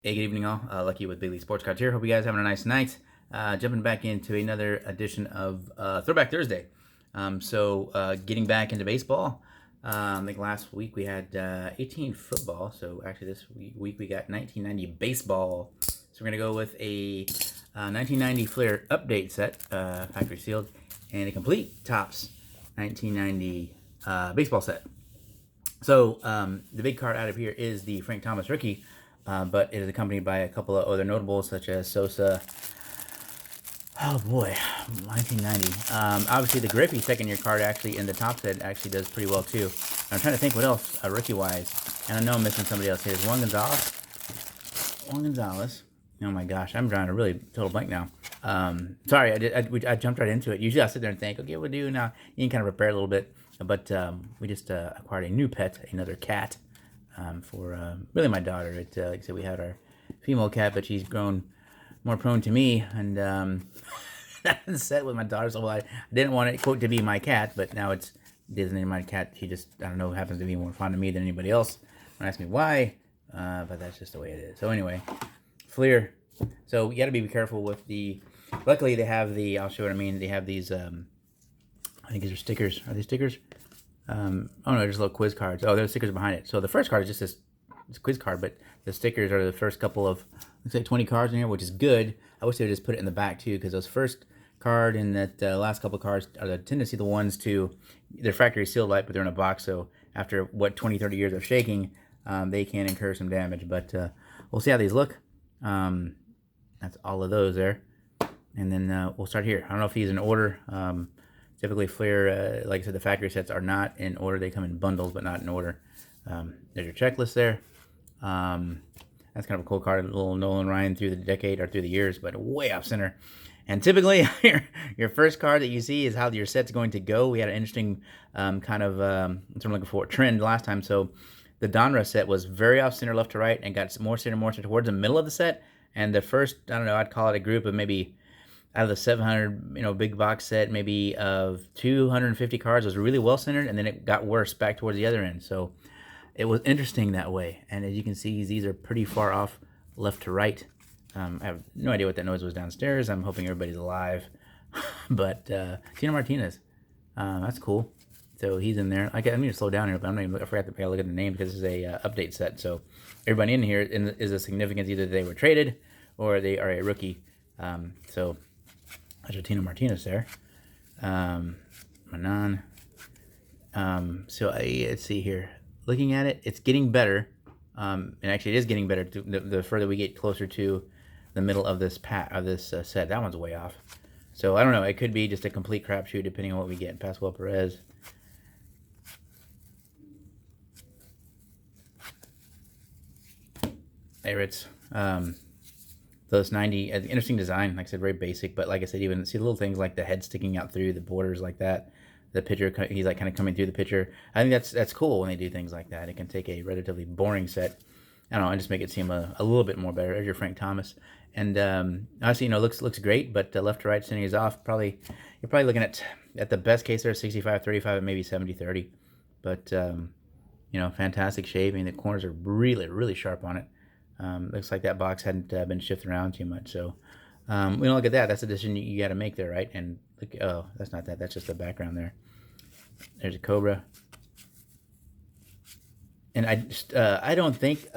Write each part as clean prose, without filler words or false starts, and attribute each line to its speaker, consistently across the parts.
Speaker 1: Hey, good evening, all. Lucky with Big League Sports Cards here. Hope you guys having a nice night. Jumping back into another edition of Throwback Thursday. Getting back into baseball. I think last week we had 18 football. So actually this week we got 1990 baseball. So we're gonna go with a 1990 Flair update set, factory sealed, and a complete Topps 1990 baseball set. So the big card out of here is the Frank Thomas rookie. But it is accompanied by a couple of other notables such as Sosa. Oh boy, 1990. Obviously, the Griffey second-year card actually in the top set actually does pretty well too. I'm trying to think what else rookie-wise, and I know I'm missing somebody else here. Is Juan Gonzalez? Juan Gonzalez. Oh my gosh, I'm drawing a really total blank now. Sorry, I jumped right into it. Usually I sit there and think, okay, what do now? You can kind of prepare a little bit, but we just acquired a new pet, another cat. For really my daughter. Like I said, we had our female cat, but she's grown more prone to me, and that set with my daughter. So I didn't want it quote to be my cat, but now it's Disney my cat. She just, I don't know, happens to be more fond of me than anybody else. Don't ask me why, but that's just the way it is. So anyway, Fleer. So you got to be careful with the. Luckily, they have the. I'll show what I mean. They have these. I think these are stickers. Are they stickers? Oh no, just little quiz cards. Oh, there's stickers behind it. So the first card is just this quiz card, but the stickers are the first couple of, let's say 20 cards in here, which is good. I wish they would just put it in the back too, because those first card and that last couple of cards are the tendency the ones to, they're factory sealed light, but they're in a box. So after what 20, 30 years of shaking, they can incur some damage. But we'll see how these look. That's all of those there. And then we'll start here. I don't know if he's in order. Typically, Flair, like I said, the factory sets are not in order. They come in bundles, but not in order. There's your checklist there. That's kind of a cool card. A little Nolan Ryan through the decade or through the years, but way off center. And typically, your first card that you see is how your set's going to go. We had an interesting kind of, what I'm looking for, trend last time. So the Donruss set was very off center left to right and got more center towards the middle of the set. And the first, I don't know, I'd call it a group of maybe out of the 700, big box set, maybe of 250 cards was really well centered, and then it got worse back towards the other end. So it was interesting that way. And as you can see, these are pretty far off left to right. I have no idea what that noise was downstairs. I'm hoping everybody's alive. But Tino Martinez, that's cool. So he's in there. I need to slow down here, but I forgot to look at the name because this is a update set. So everybody in here is a significance. Either they were traded or they are a rookie. So there's Tino Martinez there. Manon. Let's see here. Looking at it, it's getting better. And actually, it is getting better the further we get closer to the middle of this set. That one's way off. So I don't know. It could be just a complete crapshoot depending on what we get. Pascual Perez. Eritz. Those 90, interesting design. Like I said, very basic, but like I said, even see little things like the head sticking out through the borders like that. The pitcher, he's like kind of coming through the pitcher. I think that's cool when they do things like that. It can take a relatively boring set, I don't know, and just make it seem a little bit more better. There's your Frank Thomas, and honestly, looks great, but left to right center is off. You're probably looking at the best case there, 65-35, and maybe 70-30. But fantastic shape. I mean, the corners are really, really sharp on it. Looks like that box hadn't been shifted around too much. So we don't look at that. That's a decision you got to make there, right? And look, oh, that's not that. That's just the background there. There's a Cobra. And I don't think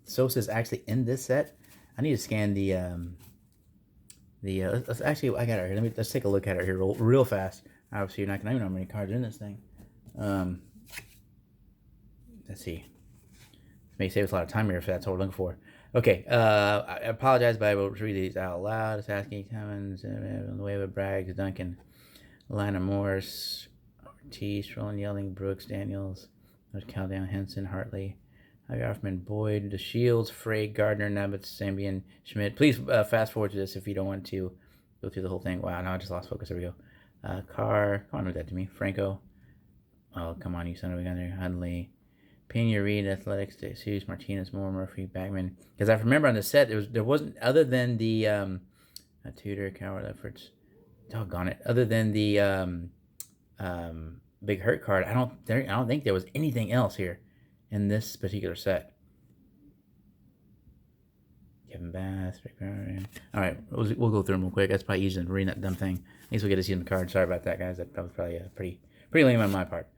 Speaker 1: Sosa's actually in this set. I need to scan actually, I got it here. Let's take a look at it here real fast. Obviously, you're not gonna even know how many cards are in this thing. Let's see. May save us a lot of time here if that's what we're looking for. Okay, I apologize, but I will read these out loud. It's asking Cummins, Nueva, Braggs, Duncan, Lana Morris, Ortiz, Roland Yelling, Brooks, Daniels, Caldown, Henson, Hartley, Javier Hoffman, Boyd, DeShields, Frey, Gardner, Nabbits, Sambian, Schmidt. Please fast forward to this if you don't want to go through the whole thing. Wow, now I just lost focus. There we go. Carr, come on with that to me. Franco. Oh, come on, you son of a gun there. Hunley. Pena, Reed, Athletics, Jesus, Martinez, Moore, Murphy, Bagman. Because I remember on the set there wasn't other than the Tudor, Coward efforts. Doggone it. Other than the Big Hurt card, I don't think there was anything else here in this particular set. Kevin Bass. All right, we'll go through them real quick. That's probably easier than reading that dumb thing. At least we get to see the card. Sorry about that, guys. That was probably pretty lame on my part.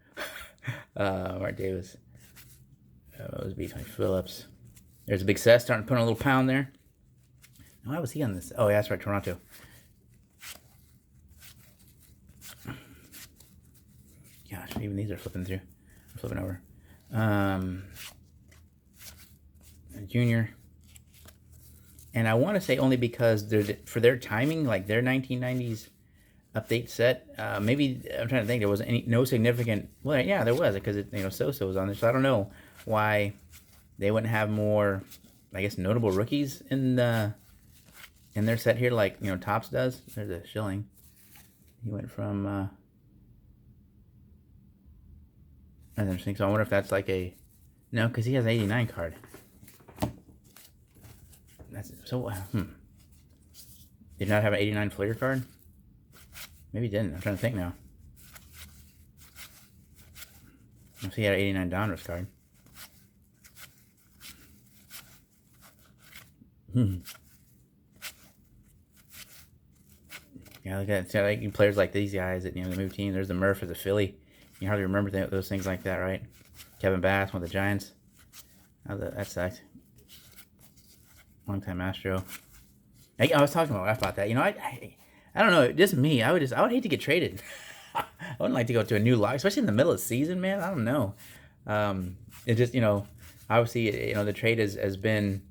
Speaker 1: Mark Davis. It was B. Tony Phillips. There's a big set starting to put on a little pound there. Why was he on this? Oh, yeah, that's right, Toronto. Gosh, even these are flipping through. Flipping over. Junior. And I want to say only because for their timing, like their 1990s update set, maybe I'm trying to think there was no significant. Well, yeah, there was because Sosa was on there, so I don't know why they wouldn't have more, I guess, notable rookies in their set here, like Topps does. There's a Schilling. He went from. That's interesting. So I wonder if that's like no, because he has an 89 card. That's so. Did not have an 89 Flair card? Maybe he didn't. I'm trying to think now. I see he had an 89 Donruss card. Yeah, look at that. Like players like these guys that the move team. There's the Murph as a Philly. You hardly remember those things like that, right? Kevin Bass with the Giants. That sucked. Long time Astro. I was talking to my wife about that. I don't know. Just me. I would hate to get traded. I wouldn't like to go to a new lock, especially in the middle of the season, man. I don't know. It just obviously the trade has been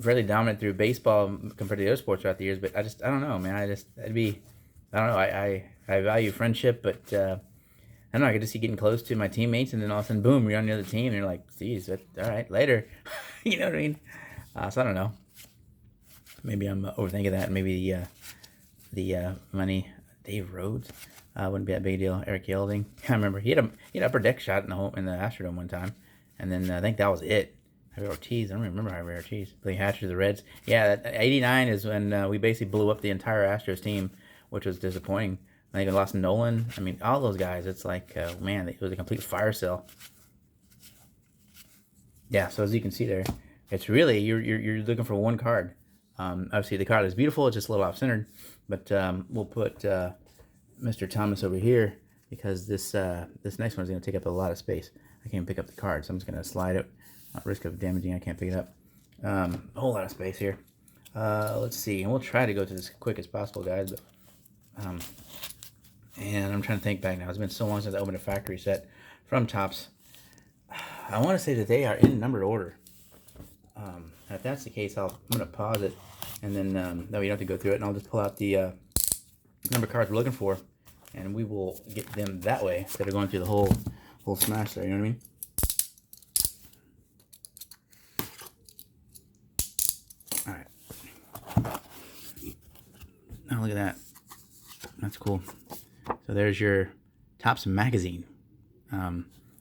Speaker 1: fairly dominant through baseball compared to the other sports throughout the years. But I don't know, man. I don't know. I value friendship, but I don't know. I could just see getting close to my teammates, and then all of a sudden, boom, you're on the other team, and you're like, geez, all right, later. You know what I mean? So I don't know. Maybe I'm overthinking that. Maybe the money. Dave Rhodes wouldn't be that big a deal. Eric Yelding. I remember he had an upper deck shot in the Astrodome one time, and then I think that was it. Javier Ortiz. I don't remember Javier Ortiz. Playing Hatcher the Reds. Yeah, that 89 is when we basically blew up the entire Astros team, which was disappointing. I think we lost Nolan. I mean, all those guys. It's like, man, it was a complete fire sale. Yeah, so as you can see there, it's really you're looking for one card. Obviously, the card is beautiful. It's just a little off-centered, but we'll put Mr. Thomas over here because this next one is going to take up a lot of space. I can't pick up the card, so I'm just going to slide it. At risk of damaging, I can't pick it up. A whole lot of space here. Let's see, and we'll try to go to this as quick as possible, guys. But, and I'm trying to think back now. It's been so long since I opened a factory set from Topps. I want to say that they are in numbered order. If that's the case, I'm going to pause it, and then no, you don't have to go through it, and I'll just pull out the number cards we're looking for, and we will get them that way instead of going through the whole smash there. You know what I mean? All right. Now look at that. That's cool. So there's your Topps magazine.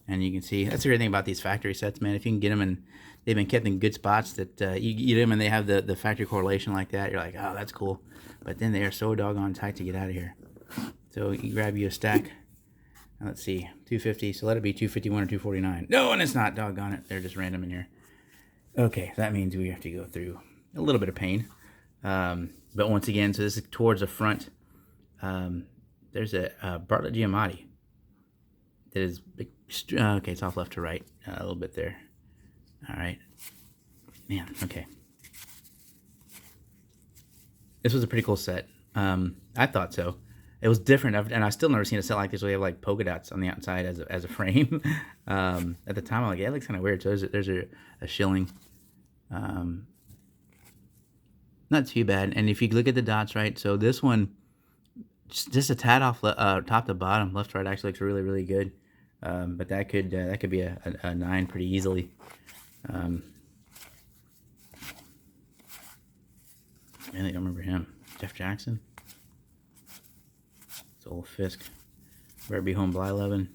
Speaker 1: And you can see, that's the great thing about these factory sets, man. If you can get them, and they've been kept in good spots that you get them and they have the factory correlation like that, you're like, oh, that's cool. But then they are so doggone tight to get out of here. So you grab you a stack. Now let's see, 250. So let it be 251 or 249. No, and it's not. Doggone it. They're just random in here. Okay, that means we have to go through a little bit of pain. But once again, so this is towards the front. There's a Bartlett Giamatti. That is big. Okay, it's off left to right a little bit there. All right, man. Okay, this was a pretty cool set. I thought so. It was different, and I still never seen a set like this where they have like polka dots on the outside as a frame. At the time, I'm like, yeah, it looks kind of weird. So there's a Schilling. Not too bad. And if you look at the dots, right? So this one, just a tad off top to bottom, left to right, actually looks really, really good. But that could be a 9 pretty easily. I really don't remember him. Jeff Jackson. It's old Fisk. Verby Home Blyleven.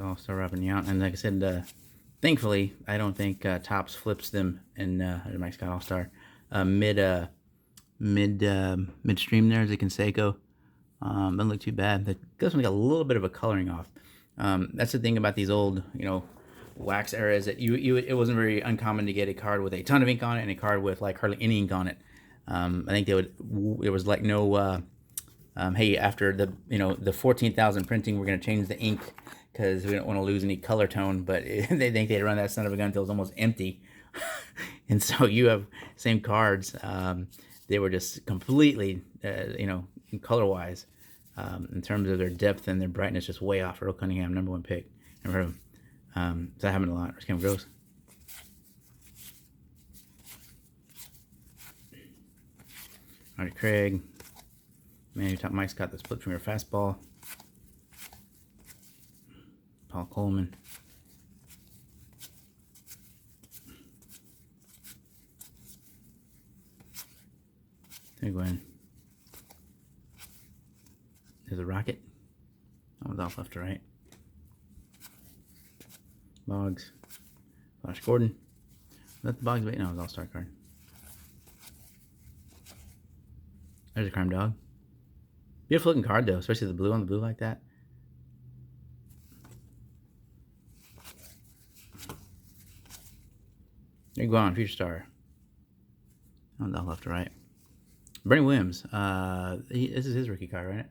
Speaker 1: I'll start wrapping you out. And like I said, thankfully, I don't think Topps flips them in Mike Scott All-Star. Midstream there is a Canseco. Doesn't look too bad. This one got a little bit of a coloring off. That's the thing about these old, wax era is that it wasn't very uncommon to get a card with a ton of ink on it and a card with like hardly any ink on it. I think there was like no hey, after the 14,000 printing, we're going to change the ink because we don't want to lose any color tone. But they think they'd run that son of a gun until it was almost empty. And so you have same cards. They were just completely, color-wise, in terms of their depth and their brightness, just way off. Earl Cunningham, #1 pick. Never heard of him. So that happened a lot. It's kind of gross. Artie Craig. Man, you thought Mike's got the split from your fastball. Paul Coleman. There you go in. There's a Rocket. That one's off left to right. Boggs. Flash Gordon. Was that the Boggs? Wait, no, it was All-Star card. There's a Crime Dog. Beautiful looking card though, especially the blue on the blue like that. There you go on, Future Star. That one's off left to right. Bernie Williams. This is his rookie card, right?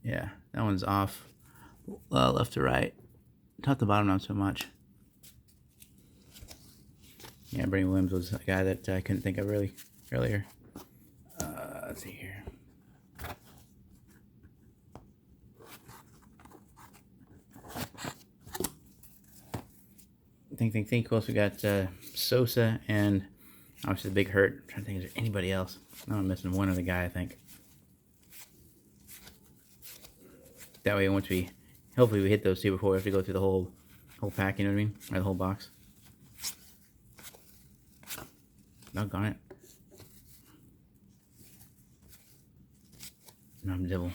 Speaker 1: Yeah, that one's off left to right. Top to bottom, not so much. Yeah, Bernie Williams was a guy that I couldn't think of really earlier. Let's see here. Think. Who else we got? Sosa and obviously the big hurt. I'm trying to think, is there anybody else? No, I'm missing one other guy, I think. That way, hopefully we hit those two before we have to go through the whole pack. You know what I mean? Or the whole box. Doggone it. I'm Devil.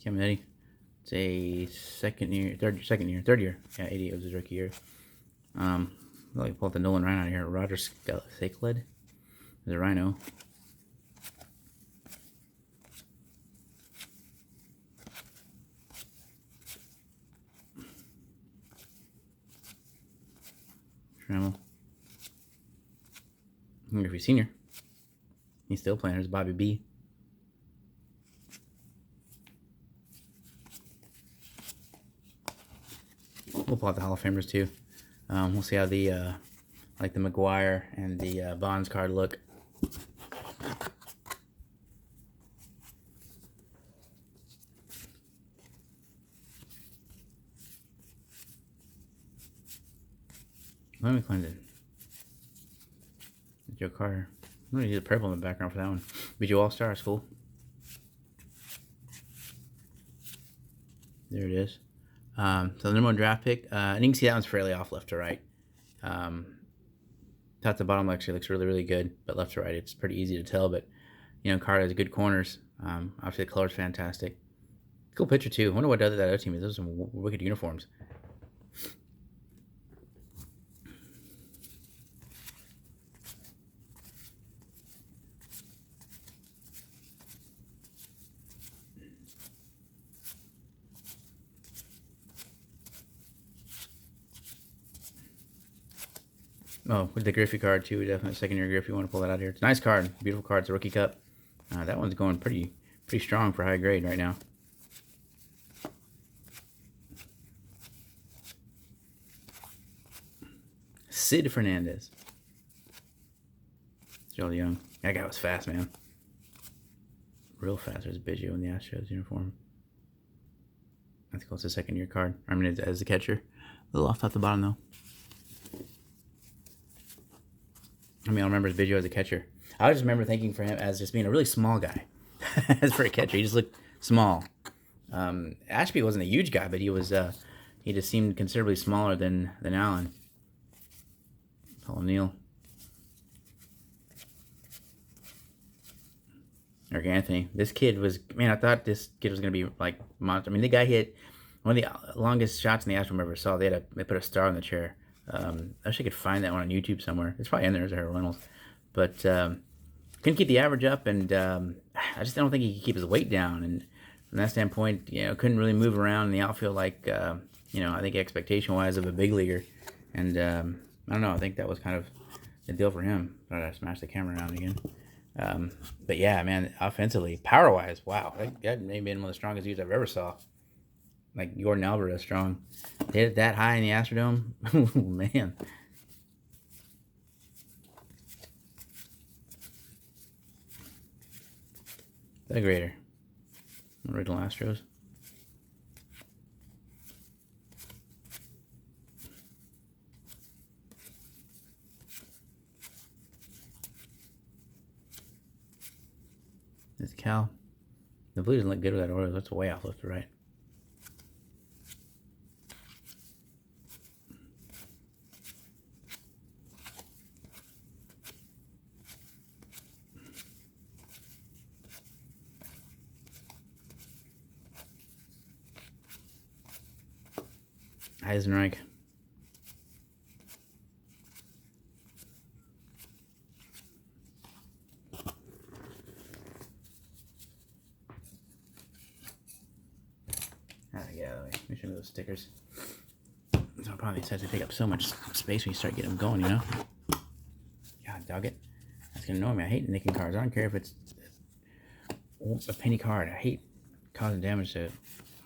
Speaker 1: Caminetti. It's a third year. Yeah, 88 was his rookie year. Like pull out the Nolan Rhino out here. Roger Sackled. There's a Rhino. Trammell. Griffey Sr. He's still playing. There's Bobby B. We'll pull out the Hall of Famers too. We'll see how the like the McGuire and the Bonds card look. Lemmy Clinton. Joe Carter. I'm going to use a purple in the background for that one. BJ All-Star, that's cool. There it is. So the number 1 draft pick. And you can see that one's fairly off left to right. Top to bottom actually looks really, really good. But left to right, it's pretty easy to tell. But, Carter has good corners. Obviously, the color's fantastic. Cool picture, too. I wonder what that other team is. Those are some wicked uniforms. Oh, with the Griffey card too, definitely second-year Griffey. You want to pull that out here. It's a nice card, beautiful card. It's a rookie cup. That one's going pretty strong for high grade right now. Sid Fernandez. Joel Young. That guy was fast, man. Real fast. There's Biggio in the Astros uniform. That's cool. It's a second-year card. I mean, as a catcher. A little off top the bottom though. I mean, I remember Biggio as a catcher. I just remember thinking for him as just being a really small guy. As for a catcher, he just looked small. Ashby wasn't a huge guy, but he was. He just seemed considerably smaller than Allen. Paul O'Neill. Eric Anthony. This kid was, man, I thought this kid was going to be like monster. I mean, the guy hit one of the longest shots in the Astros I ever saw. They put a star on the chair. I wish I could find that one on YouTube somewhere. It's probably in there as Harold Reynolds. But couldn't keep the average up, and I just don't think he could keep his weight down. And from that standpoint, couldn't really move around in the outfield like, I think expectation-wise of a big leaguer. And I don't know, I think that was kind of the deal for him. Thought I smashed the camera around again. But yeah, man, offensively, power-wise, wow. That may have been one of the strongest dudes I've ever saw. Like Jordan Alvarez strong. They hit it that high in the Astrodome. Oh, man. The greater. Original Astros. This Cal. The blue doesn't look good with that Orioles. That's way off left to right. Heisenreich. Yeah, let me show you those stickers. So it probably starts to take up so much space when you start getting them going, God, dog it. That's gonna annoy me. I hate nicking cards. I don't care if it's a penny card. I hate causing damage to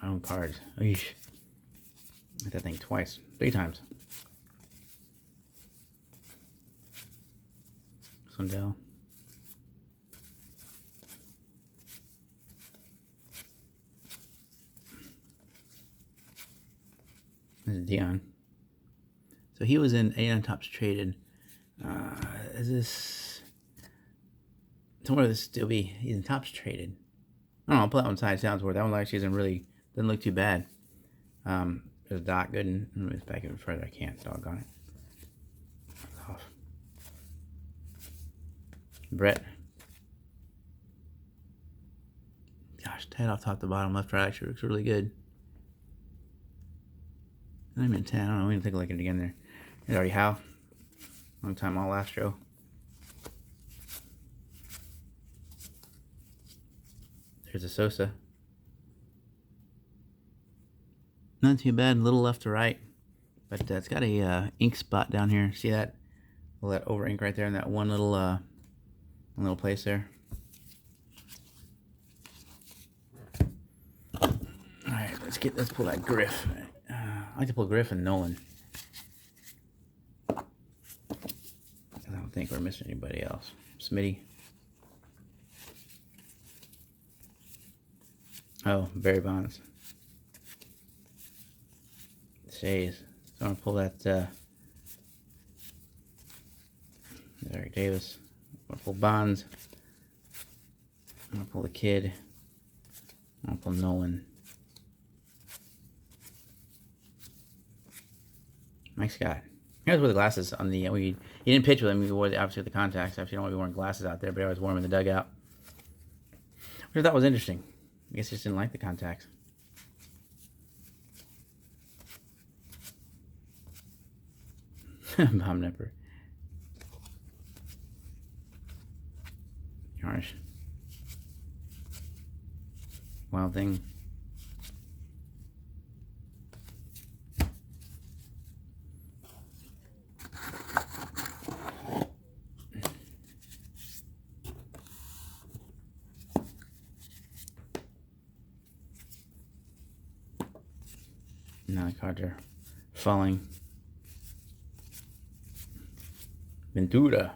Speaker 1: my own cards. Eesh. Hit that thing twice, 3 times. Sundell. This is Dion. So he was in 8 on Tops traded. Is this somewhere this still be? He's in Tops traded. I don't know. I'll pull that one side. Sounds worth. That one actually isn't really, doesn't look too bad. There's Doc Gooden. Let me move back even further. I can't. Doggone it. Off. Brett. Gosh, Ted off top to bottom, left right actually looks really good. I'm in 10. I don't know. We need to take a look at it again there. There's already Howe. Long time all Astro. There's a Sosa. Not too bad. A little left to right. But it's got a ink spot down here. See that? All that over ink right there in that one little place there. Alright, let's pull that Griff. I like to pull Griff and Nolan. I don't think we're missing anybody else. Smitty. Oh, Barry Bonds. Stays. So I'm going to pull that Eric Davis. I'm going to pull Bonds. I'm going to pull the kid. I'm going to pull Nolan. Mike Scott. He always wore the glasses on the. He didn't pitch with them. He wore obviously with the contacts. Obviously, you don't want to be wearing glasses out there, but he always wore them in the dugout. Which I thought was interesting. I guess he just didn't like the contacts. Bob Nepper. Harsh. Wild Thing. Now the cards are falling. Ventura.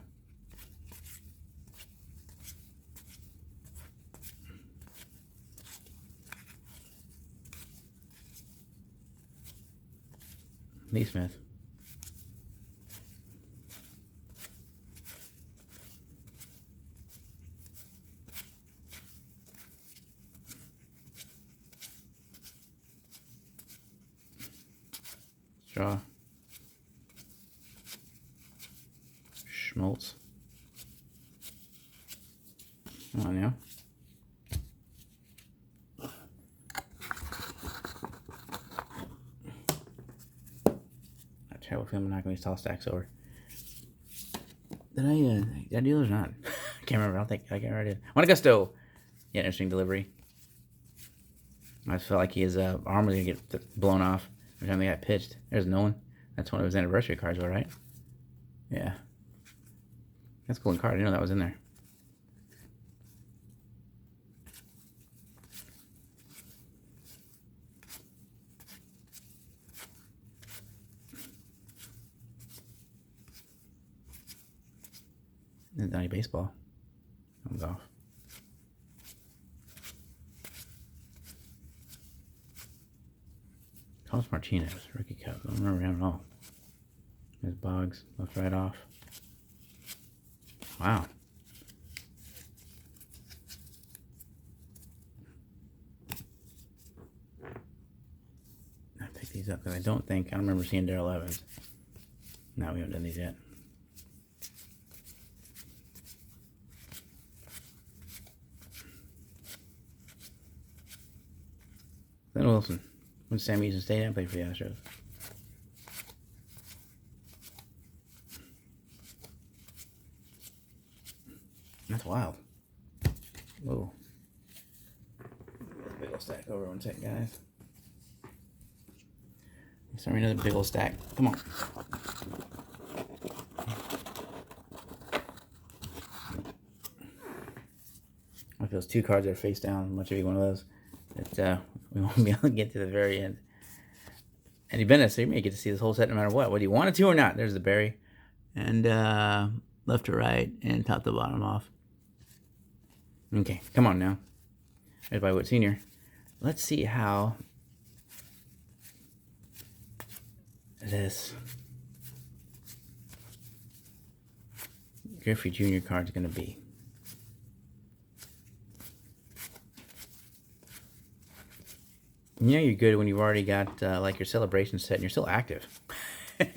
Speaker 1: Lee Smith. Straw. Schmaltz. Come on now. I terrible feeling I'm not going to toss stacks over. Did I do those or not? I can't remember. I don't think I did. Juan Augusto. Yeah, interesting delivery. I just felt like his arm was going to get blown off every time they got pitched. There's Nolan. That's one of his anniversary cards, all right? Yeah. That's a cool card. I didn't know that was in there. It's not baseball. Comes off. Carlos Martinez, rookie cup. I don't remember him at all. There's Boggs, left right off. Wow. I picked these up because I don't remember seeing Darrell Evans. No, we haven't done these yet. Glenn Wilson. When Sam Houston State and played for the Astros. That's wild. Whoa. Big old stack over 1 second, guys. Sorry, another big old stack. Come on. If those 2 cards are face down, much of one of those, that we won't be able to get to the very end. And Bennis, so you may get to see this whole set no matter what, whether you wanted to or not. There's the Barry. And left to right and top to bottom off. Okay, come on now. There's by Wood Sr. Let's see how this Griffey Jr. card is going to be. You know you're good when you've already got like your celebration set and you're still active. He's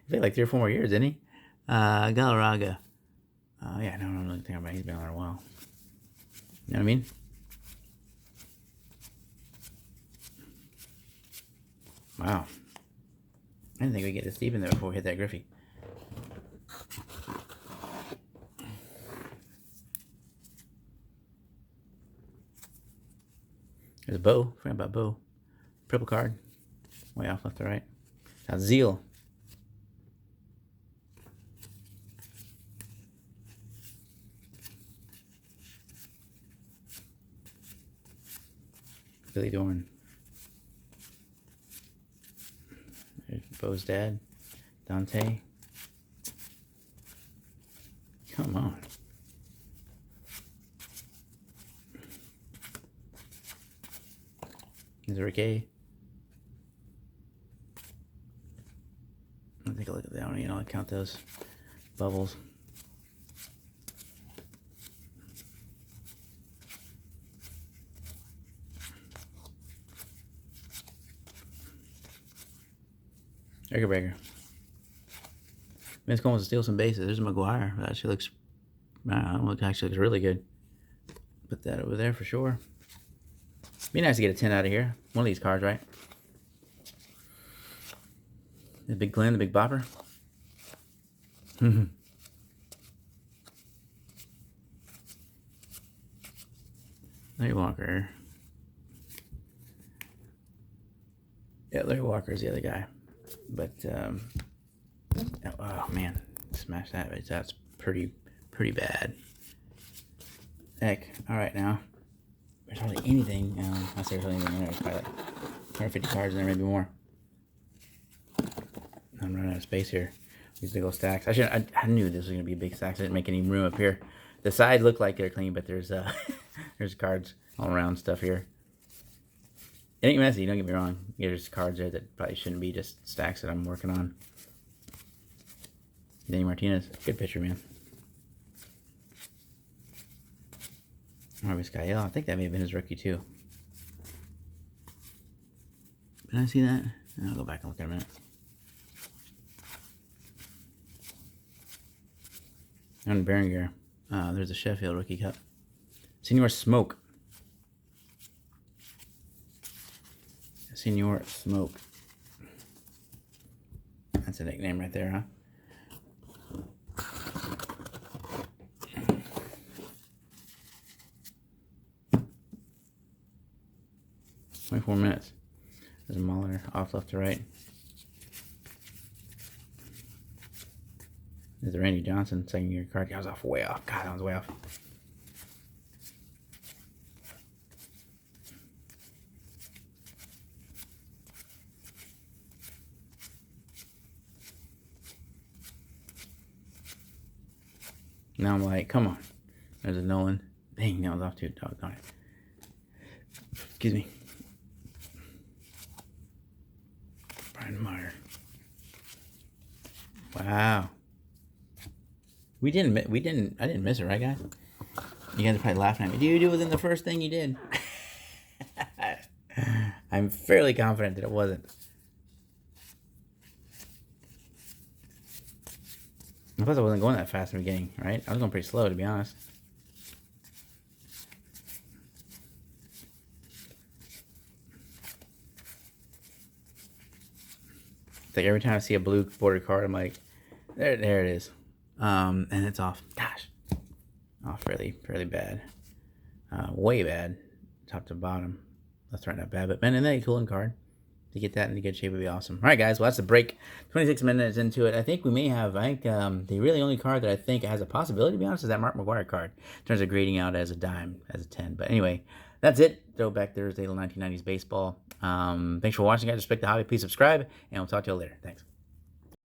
Speaker 1: played like 3 or 4 more years, didn't he? Galarraga. Yeah, no, I don't really think about it. He's been on there a while. You know what I mean? Wow. I didn't think we'd get this deep in there before we hit that Griffey. There's Bo. Forgot about Bo. Purple card. Way off left to right. Now Zeal. Billy Dorn. There's Bo's dad. Dante. Come on. There's Rick A. I'll take a look at that one. You know, I'll count those bubbles. Eggerberger. Vince Coleman wants to steal some bases. There's McGuire. That actually looks, I don't know, it actually looks really good. Put that over there for sure. Be nice to get a 10 out of here. One of these cards, right? The big Glenn, the big bopper. Larry Walker. Yeah, Larry Walker is the other guy. But, oh man, smash that. That's pretty bad. Heck, alright now. There's hardly anything, I say there's hardly anything in there. There's probably like 150 cards in there, maybe more. I'm running out of space here. These big old stacks. I knew this was going to be a big stack. I didn't make any room up here. The sides look like they're clean, but there's there's cards all around stuff here. It ain't messy, don't get me wrong. There's cards there that probably shouldn't be, just stacks that I'm working on. Danny Martinez, good pitcher, man. Marvis Gael, I think that may have been his rookie too. Did I see that? I'll go back and look in a minute. And Berenger. There's a Sheffield rookie cup. Senior Smoke. Senior Smoke. That's a nickname right there, huh? 24 minutes. There's a Mahler off left to right. There's a Randy Johnson second year card. I was off way off. God, that was way off. Now I'm like, come on. There's a Nolan. Dang, that was off too. Doggone it. Excuse me. Brian Meyer. Wow. I didn't miss it, right, guys? You guys are probably laughing at me. Dude, it was in the first thing you did. I'm fairly confident that it wasn't. Plus, I wasn't going that fast in the beginning, right? I was going pretty slow, to be honest. It's like every time I see a blue border card, I'm like, there it is. And it's off. Gosh. Off fairly bad. Way bad. Top to bottom. Left, right, not bad. But, man, isn't that a cooling card? To get that into good shape would be awesome. All right, guys. Well, that's the break. 26 minutes into it. I think we may have, the really only card that I think has a possibility, to be honest, is that Mark McGwire card. In terms of grading out as a dime, as a 10. But anyway, that's it. Throwback Thursday, 1990s baseball. Thanks for watching, guys. Respect the hobby. Please subscribe, and we'll talk to you later. Thanks.